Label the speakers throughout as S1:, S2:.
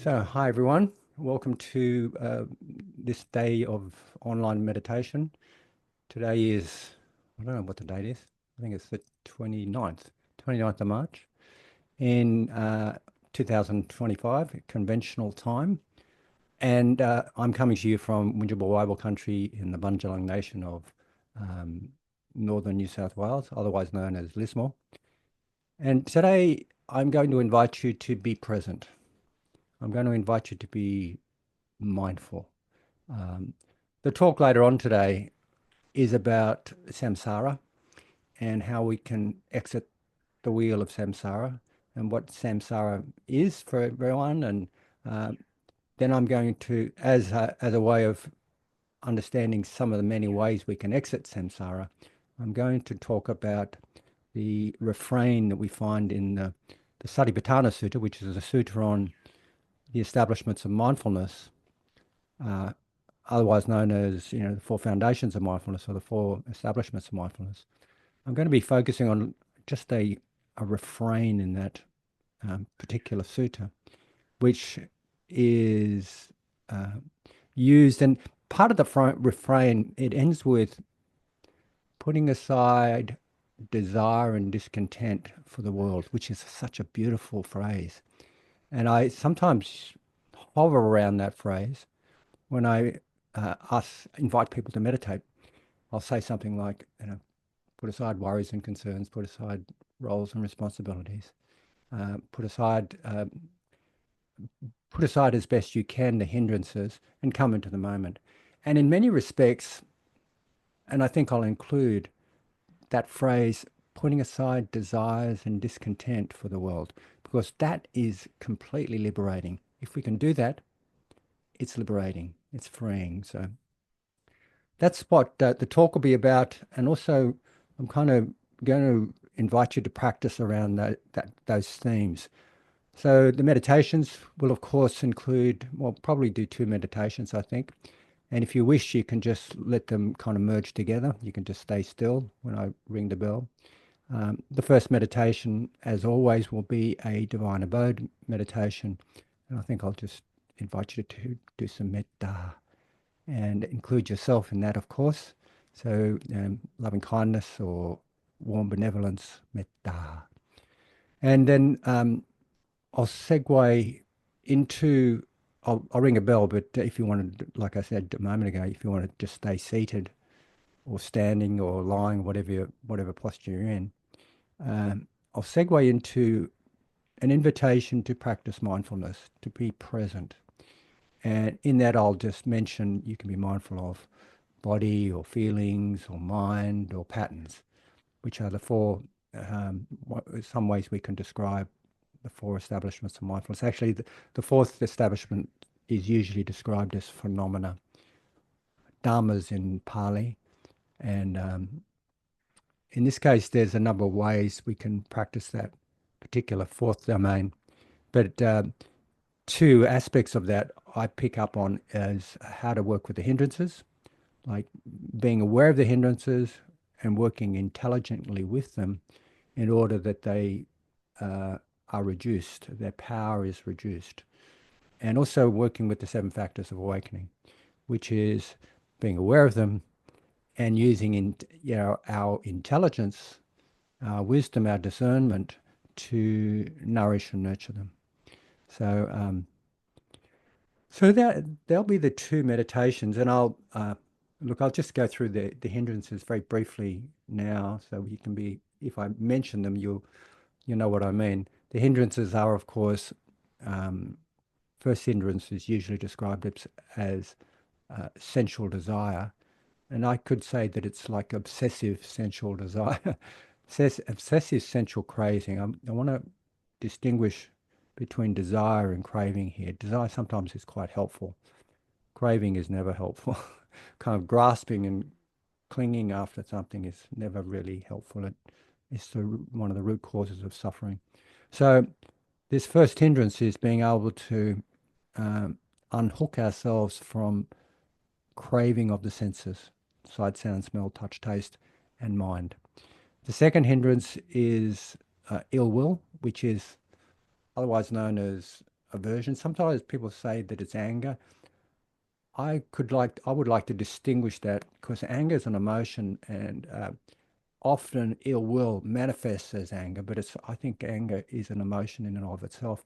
S1: So, hi everyone. Welcome to this day of online meditation. Today is, I don't know what the date is. I think it's the 29th of March in 2025, conventional time. And I'm coming to you from Winjabul country in the Bundjalung Nation of northern New South Wales, otherwise known as Lismore. And today I'm going to invite you to be present. I'm going to invite you to be mindful. The talk later on today is about samsara and how we can exit the wheel of samsara and what samsara is for everyone. And then I'm going to, as a way of understanding some of the many ways we can exit samsara, I'm going to talk about the refrain that we find in the Satipaṭṭhāna sutta, which is a sutta on the establishments of mindfulness, otherwise known as, the four foundations of mindfulness or the four establishments of mindfulness. I'm going to be focusing on just a refrain in that particular sutta, which is used, and part of the refrain, it ends with putting aside desire and discontent for the world, which is such a beautiful phrase. And I sometimes hover around that phrase when I invite people to meditate. I'll say something like, put aside worries and concerns, put aside roles and responsibilities, put aside as best you can the hindrances and come into the moment. And in many respects, and I think I'll include that phrase, putting aside desires and discontent for the world, because that is completely liberating. If we can do that, it's liberating, it's freeing. So that's what the talk will be about. And also, I'm kind of going to invite you to practice around those themes. So the meditations will, of course, include, well, probably do 2 meditations, I think. And if you wish, you can just let them kind of merge together. You can just stay still when I ring the bell. The first meditation, as always, will be a divine abode meditation. And I think I'll just invite you to do some mettā and include yourself in that, of course. So loving kindness or warm benevolence, mettā. And then I'll segue into, I'll ring a bell, but if you want to, like I said a moment ago, if you want to just stay seated or standing or lying, whatever posture you're in, I'll segue into an invitation to practice mindfulness, to be present. And in that, I'll just mention you can be mindful of body or feelings or mind or patterns, which are the four, some ways we can describe the four establishments of mindfulness. Actually, the fourth establishment is usually described as phenomena, dhammas in Pali. And in this case, there's a number of ways we can practice that particular fourth domain. But 2 aspects of that I pick up on as how to work with the hindrances, like being aware of the hindrances and working intelligently with them in order that they are reduced, their power is reduced. And also working with the 7 factors of awakening, which is being aware of them and using our intelligence, our wisdom, our discernment to nourish and nurture them. So there'll be the 2 meditations, and I'll just go through the hindrances very briefly now, so you can be, if I mention them, you know what I mean. The hindrances are, of course, first hindrance is usually described as sensual desire, and I could say that it's like obsessive sensual desire, obsessive sensual craving. I want to distinguish between desire and craving here. Desire sometimes is quite helpful. Craving is never helpful. Kind of grasping and clinging after something is never really helpful. It's one of the root causes of suffering. So this first hindrance is being able to unhook ourselves from craving of the senses, sight, sound, smell, touch, taste, and mind. The second hindrance is ill will, which is otherwise known as aversion. Sometimes people say that it's anger. I would like to distinguish that, because anger is an emotion, and often ill will manifests as anger, but I think anger is an emotion in and of itself.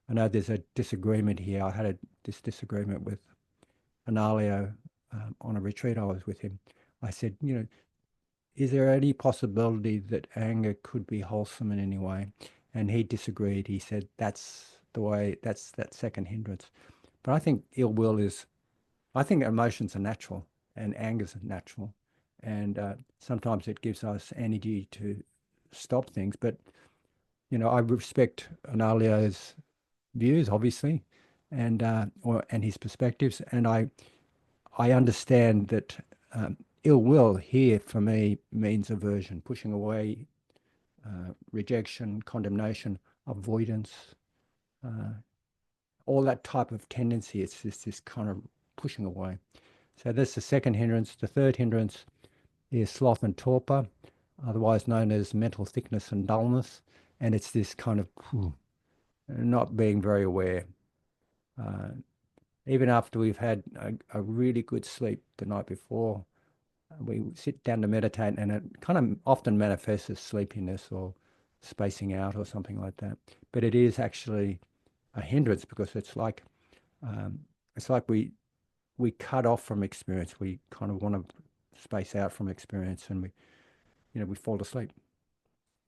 S1: I know there's a disagreement here. I had this disagreement with Analio on a retreat I was with him. I said, is there any possibility that anger could be wholesome in any way? And he disagreed. He said that's that second hindrance. But I think I think emotions are natural and angers are natural. And sometimes it gives us energy to stop things. But, I respect Analio's views, obviously, and and his perspectives. And I understand that ill will here for me means aversion, pushing away, rejection, condemnation, avoidance, uh, all that type of tendency. It's just this kind of pushing away. So that's the second hindrance. The third hindrance is sloth and torpor, otherwise known as mental thickness and dullness. And it's this kind of not being very aware. Uh, Even after we've had a really good sleep the night before, we sit down to meditate, and it kind of often manifests as sleepiness or spacing out or something like that. But it is actually a hindrance, because um, it's like we cut off from experience. We kind of want to space out from experience, and we fall asleep.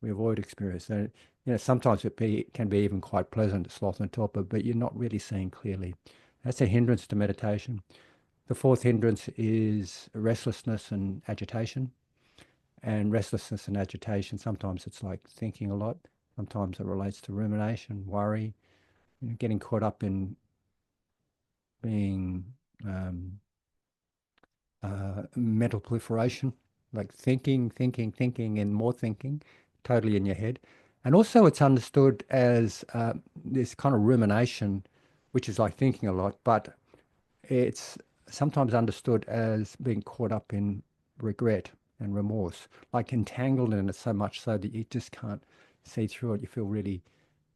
S1: We avoid experience. And sometimes can be even quite pleasant, sloth and torpor, but you're not really seeing clearly. That's a hindrance to meditation. The fourth hindrance is restlessness and agitation. And restlessness and agitation, sometimes it's like thinking a lot. Sometimes it relates to rumination, worry, getting caught up in being mental proliferation, like thinking, and more thinking, totally in your head. And also, it's understood as this kind of rumination, which is like thinking a lot, but it's sometimes understood as being caught up in regret and remorse, like entangled in it so much so that you just can't see through it. You feel really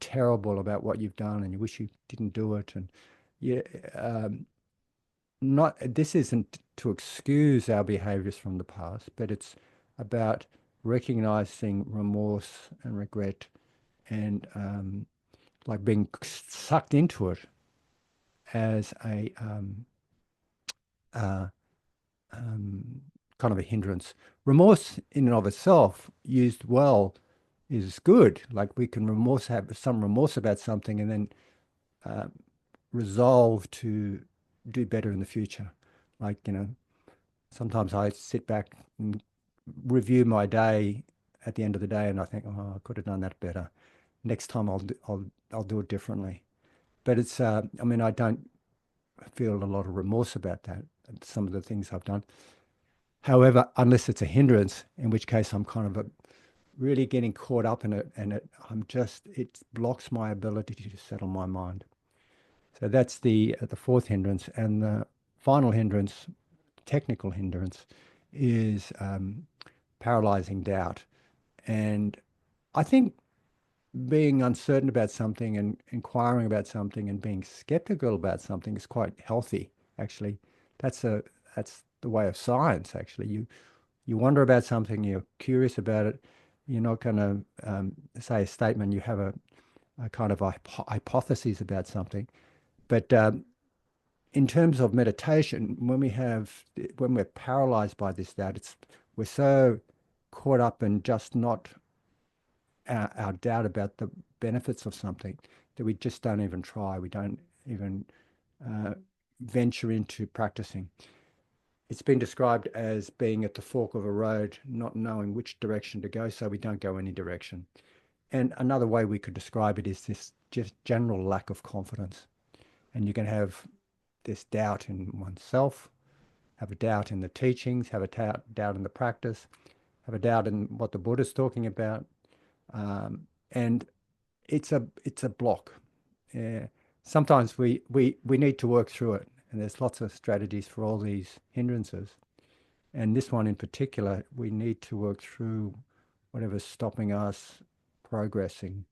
S1: terrible about what you've done, and you wish you didn't do it. And yeah, not this isn't to excuse our behaviors from the past, but it's about recognizing remorse and regret, and like being sucked into it as a uh, kind of a hindrance. Remorse in and of itself, used well, is good. Like we can have some remorse about something, and then uh, resolve to do better in the future. Like, sometimes I sit back and review my day at the end of the day, and I think, oh, I could have done that better. Next time I'll do it differently. But I mean, I don't feel a lot of remorse about that, some of the things I've done. However, unless it's a hindrance, in which case I'm kind of really getting caught up in it, and it blocks my ability to settle my mind. So that's the fourth hindrance. And the final hindrance, technical hindrance, is paralyzing doubt. And I think being uncertain about something and inquiring about something and being skeptical about something is quite healthy, actually. That's a that's the way of science, actually. You wonder about something, you're curious about it. You're not going to say a statement. You have a kind of a hypothesis about something. But in terms of meditation, when we're paralyzed by this doubt, we're so caught up in just not our doubt about the benefits of something that we just don't even try. We don't even uh, venture into practicing. It's been described as being at the fork of a road, not knowing which direction to go, so we don't go any direction. And another way we could describe it is this just general lack of confidence. And you can have this doubt in oneself, have a doubt in the teachings, have a doubt in the practice, have a doubt in what the Buddha's talking about. And it's a block. Uh, Sometimes we need to work through it, and there's lots of strategies for all these hindrances. And this one in particular, we need to work through whatever's stopping us progressing.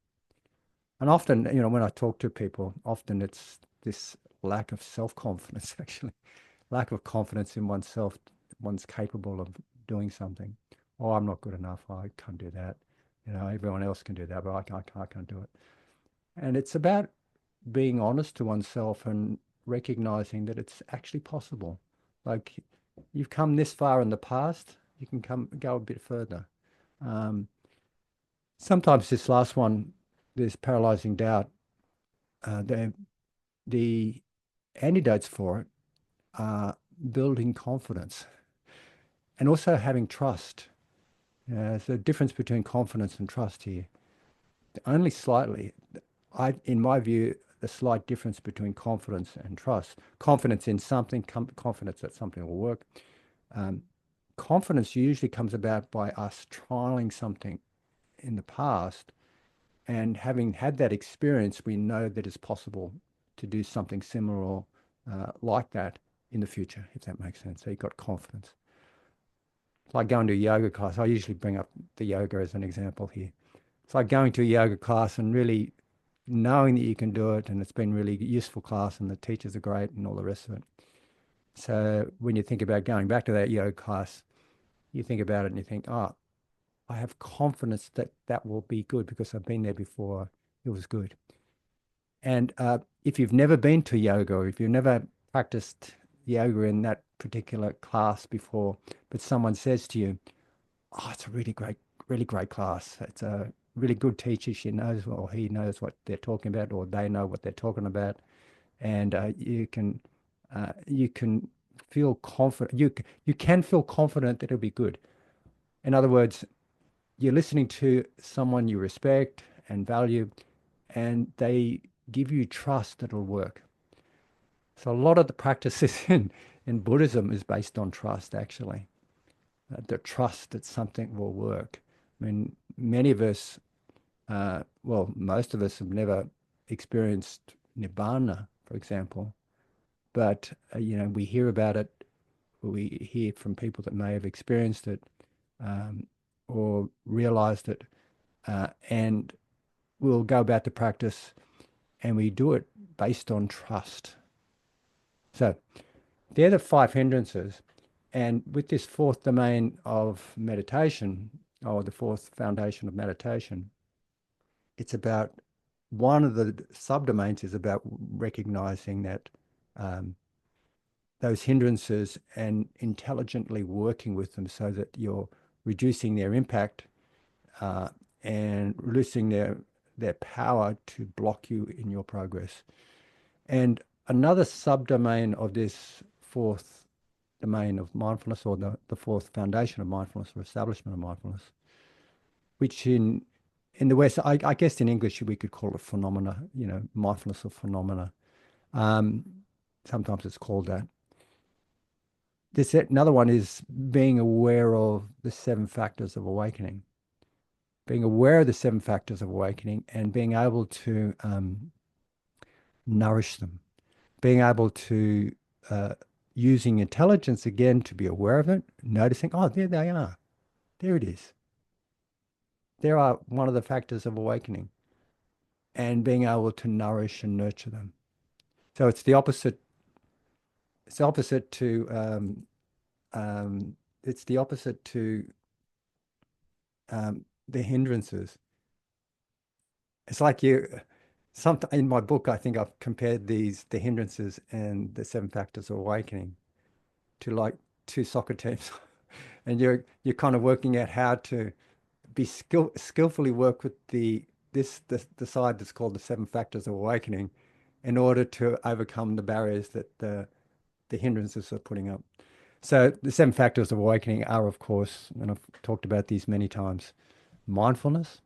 S1: And often, when I talk to people, often it's this lack of self-confidence, actually, lack of confidence in oneself, one's capable of doing something. Oh, I'm not good enough. I can't do that. Everyone else can do that, but I can't do it. And it's about being honest to oneself and recognizing that it's actually possible. Like you've come this far in the past, you can go a bit further. Um, Sometimes this last one, this paralyzing doubt, the antidotes for it are building confidence and also having trust. There's a difference between confidence and trust here. Only slightly. In my view, the slight difference between confidence and trust. Confidence in something, confidence that something will work. Um, Confidence usually comes about by us trialing something in the past, and having had that experience, we know that it's possible to do something similar or like that in the future, if that makes sense. So you've got confidence. It's like going to a yoga class. I usually bring up the yoga as an example here. It's like going to a yoga class and really knowing that you can do it, and it's been really useful class, and the teachers are great, and all the rest of it. So when you think about going back to that yoga class, you think about it and you think, oh, I have confidence that that will be good because I've been there before. It was good. And if you've never been to yoga, or if you've never practiced yoga in that particular class before, but someone says to you, oh, it's a really great class. It's a really good teacher. She knows, or he knows what they're talking about, or they know what they're talking about. And you can feel confident. You can feel confident that it'll be good. In other words, you're listening to someone you respect and value, and they give you trust that it'll work. So a lot of the practices in Buddhism is based on trust, actually. The trust that something will work. I mean, many of us, well, most of us have never experienced nibbana, for example, but we hear about it, we hear from people that may have experienced it um, or realized it, and we'll go about the practice and we do it based on trust. So they're the five hindrances. And with this fourth domain of meditation, or the fourth foundation of meditation, it's about one of the subdomains is about recognizing that um, those hindrances and intelligently working with them so that you're reducing their impact uh, and reducing their power to block you in your progress. And another subdomain of this fourth domain of mindfulness, or the fourth foundation of mindfulness or establishment of mindfulness, which in the West, I guess in English we could call it phenomena, mindfulness of phenomena. Um, Sometimes it's called that. Another one is being aware of the seven factors of awakening. Being aware of the seven factors of awakening and being able to nourish them. Being able to using intelligence again to be aware of it, noticing, oh, there they are. There it is. There are one of the factors of awakening, and being able to nourish and nurture them. So it's the opposite. It's opposite to it's the opposite to the hindrances. It's like some in my book, I think I've compared the hindrances and the seven factors of awakening to like two soccer teams, and you're kind of working out how to be skillfully work with the side that's called the seven factors of awakening in order to overcome the barriers that the hindrances are putting up. So the seven factors of awakening are, of course, and I've talked about these many times, mindfulness,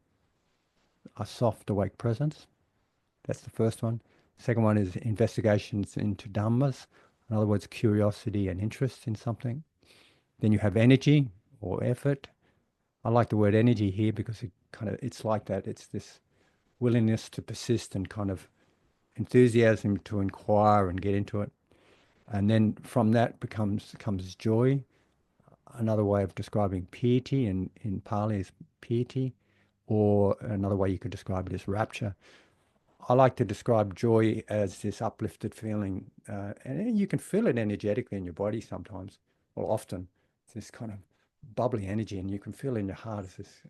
S1: a soft awake presence. That's the first one. Second one is investigations into dhammas, in other words, curiosity and interest in something. Then you have energy or effort. I like the word energy here because it's like that. It's this willingness to persist and kind of enthusiasm to inquire and get into it. And then from that comes joy. Another way of describing piety in Pali is piety, or another way you could describe it is rapture. I like to describe joy as this uplifted feeling, and you can feel it energetically in your body sometimes, or often. It's this kind of bubbly energy, and you can feel in your heart as this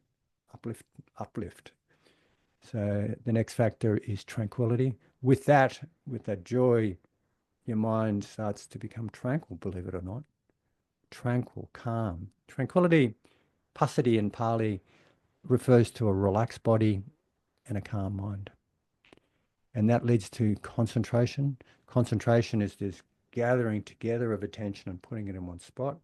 S1: uplift. So the next factor is tranquility. With that joy, your mind starts to become tranquil, believe it or not. Tranquil, calm. Tranquility, passaddhi in Pali, refers to a relaxed body and a calm mind. And that leads to concentration. Concentration is this gathering together of attention and putting it in one spot.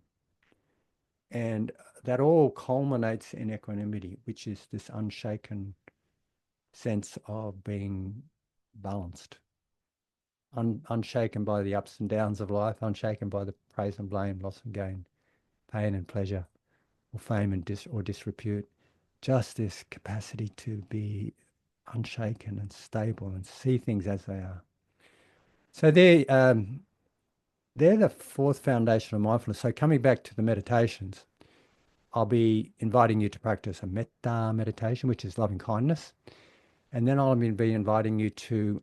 S1: And that all culminates in equanimity, which is this unshaken sense of being balanced, unshaken by the ups and downs of life, unshaken by the praise and blame, loss and gain, pain and pleasure, or fame and disrepute. Just this capacity to be unshaken and stable and see things as they are. So they're the fourth foundation of mindfulness. So coming back to the meditations, I'll be inviting you to practice a mettā meditation, which is loving kindness. And then I'll be inviting you to,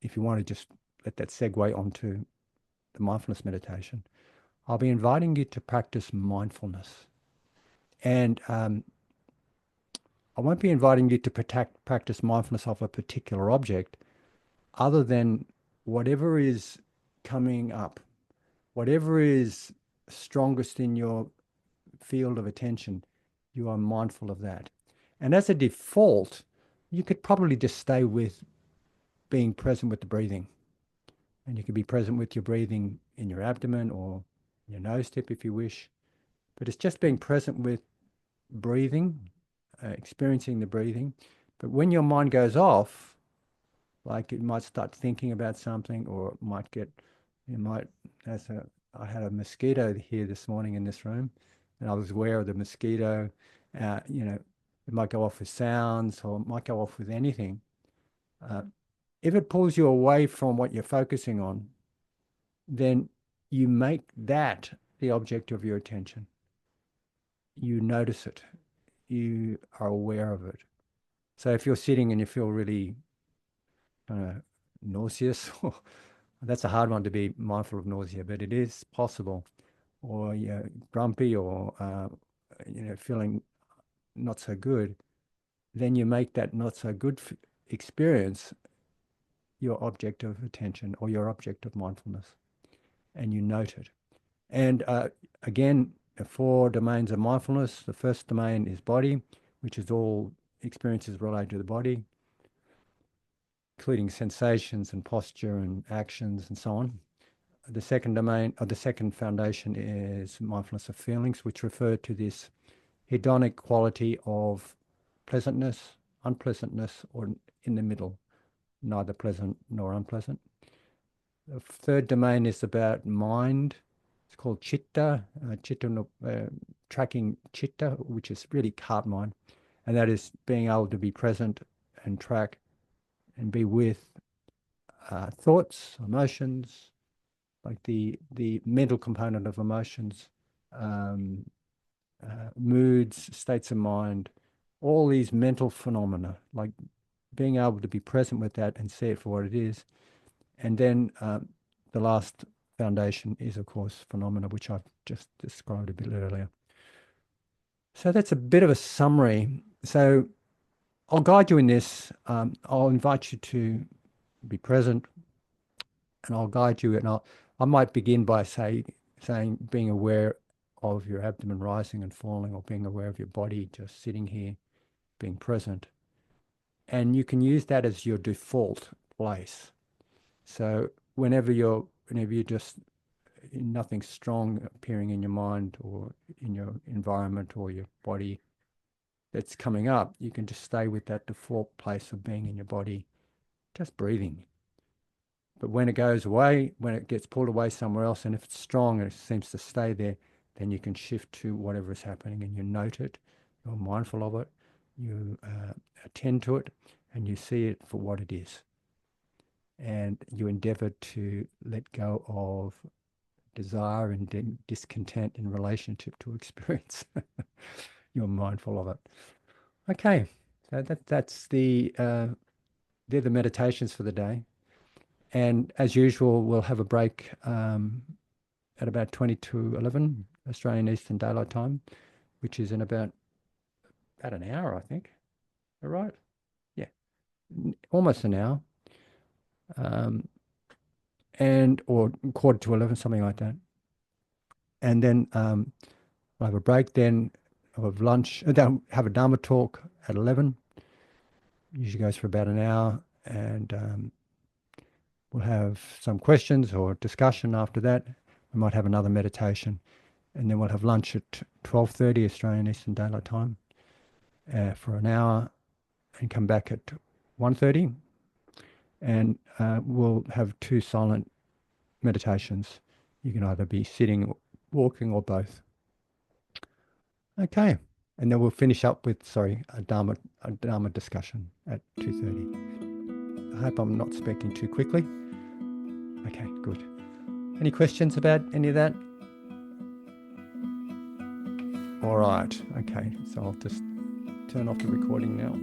S1: if you want to just let that segue onto the mindfulness meditation, I'll be inviting you to practice mindfulness. And I won't be inviting you to practice mindfulness of a particular object other than whatever is coming up, whatever is strongest in your field of attention, you are mindful of that. And as a default, you could probably just stay with being present with the breathing. And you could be present with your breathing in your abdomen or your nose tip if you wish. But it's just being present with breathing, experiencing the breathing. But when your mind goes off, like it might start thinking about something, or it might I had a mosquito here this morning in this room, and I was aware of the mosquito. It might go off with sounds, or it might go off with anything. If it pulls you away from what you're focusing on, then you make that the object of your attention. You notice it. You are aware of it. So if you're sitting and you feel really nauseous, that's a hard one to be mindful of nausea, but it is possible. Or you're grumpy, or feeling not so good, then you make that not so good experience your object of attention or your object of mindfulness, and you note it. And again, the four domains of mindfulness. The first domain is body, which is all experiences related to the body, including sensations and posture and actions and so on. The second domain, or the second foundation, is mindfulness of feelings, which refer to this hedonic quality of pleasantness, unpleasantness, or in the middle, neither pleasant nor unpleasant. The third domain is about mind. It's called chitta, tracking chitta, which is really heart mind. And that is being able to be present and track and be with thoughts, emotions, like the mental component of emotions, moods, states of mind, all these mental phenomena, like being able to be present with that and see it for what it is. And then the last foundation is, of course, phenomena, which I've just described a bit earlier. So that's a bit of a summary. So I'll guide you in this. I'll invite you to be present, and I'll guide you. And I might begin by saying being aware of your abdomen rising and falling, or being aware of your body just sitting here, being present. And you can use that as your default place. So whenever you're just nothing strong appearing in your mind or in your environment or your body that's coming up, you can just stay with that default place of being in your body, just breathing. But when it goes away, when it gets pulled away somewhere else, and if it's strong and it seems to stay there, then you can shift to whatever is happening, and you note it, you're mindful of it, you attend to it, and you see it for what it is. And you endeavor to let go of desire and discontent in relationship to experience. You're mindful of it. Okay, So that's they're the meditations for the day. And as usual, we'll have a break at about 20 to 11 Australian Eastern Daylight Time, which is in about an hour, I think. All right? Yeah, almost an hour. And or quarter to 11, something like that. And then we'll have a break, then we'll have lunch, then have a Dharma talk at 11. Usually goes for about an hour, and we'll have some questions or discussion after that. We might have another meditation, and then we'll have lunch at 12:30 Australian Eastern Daylight Time for an hour, and come back at 1:30, and we'll have 2 silent meditations. You can either be sitting, walking, or both. Okay, and then we'll finish up with a Dharma discussion at 2:30. I hope I'm not speaking too quickly. Okay, good. Any questions about any of that? All right. Okay, so I'll just turn off the recording now.